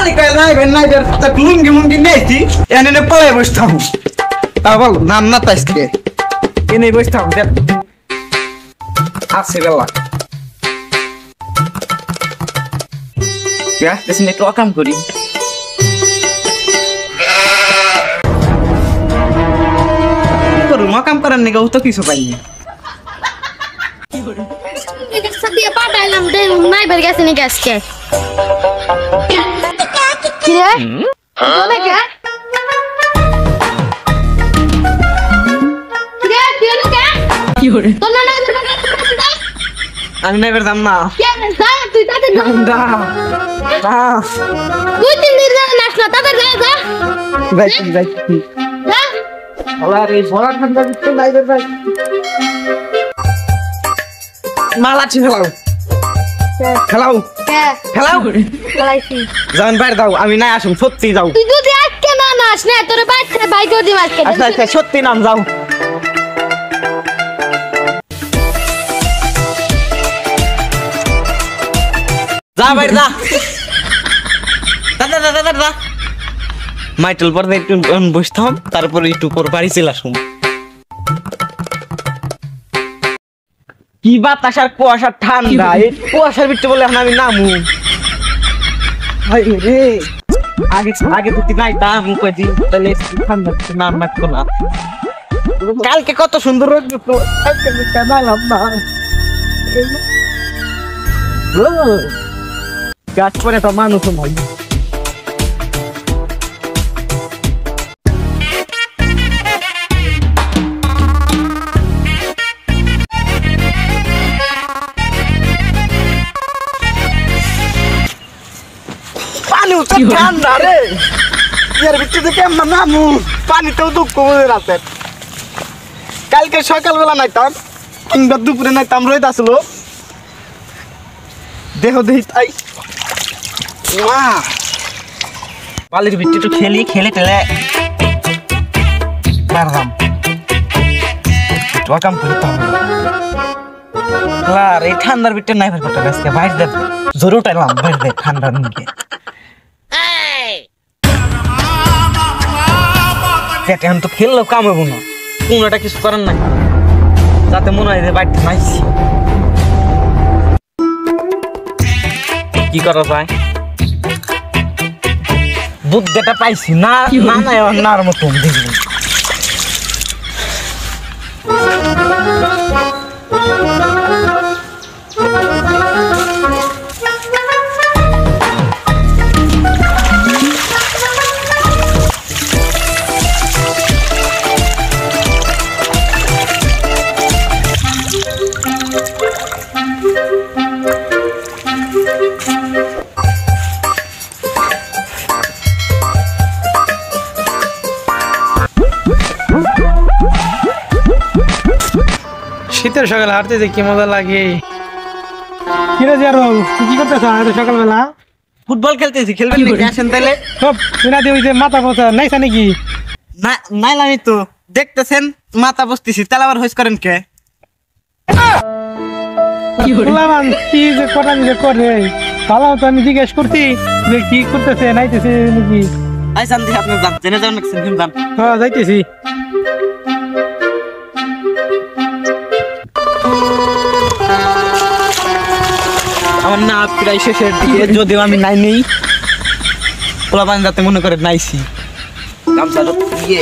খালি কয় নাই বের তা লুঙ্গি মুঙ্গি নেইছি এনে পড়ে বসতাম তা বল নাম না তাইসকে এনে বসতাম দেখ আছে বেলা ya desini একটু কাম করি করু কাম করার নিগা তো কিছু পাইনি দিয়ে পাঠাইলাম দে নাই বের গেছে নি গ্যাসকে কি রে বলে কে কি হরে তো না আমি নাই বেরদাম না কে যা তুই তাতে দা তুই তিন দিন না নাচ না তাতে যা যা যাই যা আরে বড় ঠান্ডা দিতে নাই বের ভাই মালা খেলাও খেলাও খেলাও খেলাইছি জান বাইরে দাও আমি নাই আসুম সত্যি যাও তুই যদি আজকে না নাচ না তোর বাইরে ভাই করে দিম আজকে আচ্ছা আচ্ছা সত্যি নাম যাও যা বাইরে যা দাদা দাদা দাদা মাইটেল পর একটু বসতাম তারপর একটু পর বাড়ি চলে আসুম কি বাতাস আর কুয়াশা ঠান্ডা এই কুয়াশার ভিতরে বলে এখন আমি নামু রে আগে আগে যদি নাইতাম কদি তাহলে ঠান্ডা নাম নাকতো না কালকে কত সুন্দর রোদ দিতো আজকে নাইলাম না গাছ পরে তো মানুষ নয় পানি তো ঠান্ডা রে এর ভিতরে কেমন নামু পানিতেও দুঃখ বোঝে রাতে কালকে সকালবেলা নাইতাম কিংবা দুপুরে নাইতাম রোদ আসলো দেহ দেহি তাই বালির ভিতরে একটু খেলে টেলে পারলাম কাম করতে হবে আর এই ঠান্ডার ভিতরে নাই ফেরত আজকে বাইরে দেব জোরে উঠাইলাম বাইরে দেব ঠান্ডার নিয়ে এখন তো খেললেও কাম হবো না কোনোটা কিছু করার নাই যাতে মনে হয় যে বাড়িতে নাইছি কি করা যায় বুদ্ধিটা পাইছি না না নার মতন দেখবি শীতের সকালে হাঁটতে যে কি মজা লাগে কিরে জিয়ারো তুই কি করতেছ সকালবেলা ফুটবল খেলতেছি খেলবেন নাকি আসেন তাহলে সব বিনা দিয়ে ওই যে মাথা বসা নাইছা নাকি না নাইলামই তো দেখতেছেন মাথা বসতেছি তাহলে আবার হইস করেন কে কি যে কটা নিজে করে ভালো তো আমি জিজ্ঞেস করছি যে কি করতেছে নাইতেছে নাকি আইসান দেখি আপনি যান জেনে যান নাকি যান হ্যাঁ যাইতেছি আমার না প্রায় শেষের দিকে যদিও আমি নাই নেই পোলা পানি যাতে মনে করে নাইছি গামছা দিয়ে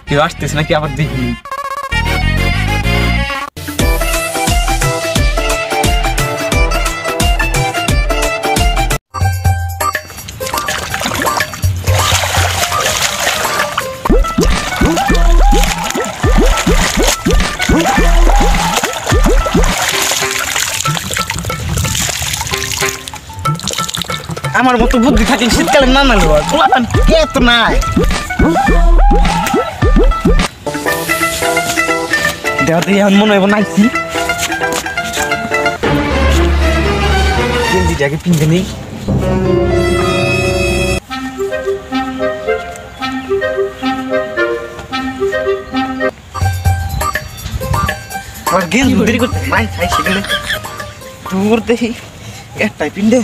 কেউ আসতেছে নাকি আবার দেখি আমার মতো বুদ্ধি থাকে শীতকালে না নালো পোলাপান কে তো নাই দেওয়াতে এখন মনে হইব নাইছি গেঞ্জিটাকে পিনতে নেই গেল দেরি করতে মাই খাই সেখানে দূর দেখি একটাই পিন্ডে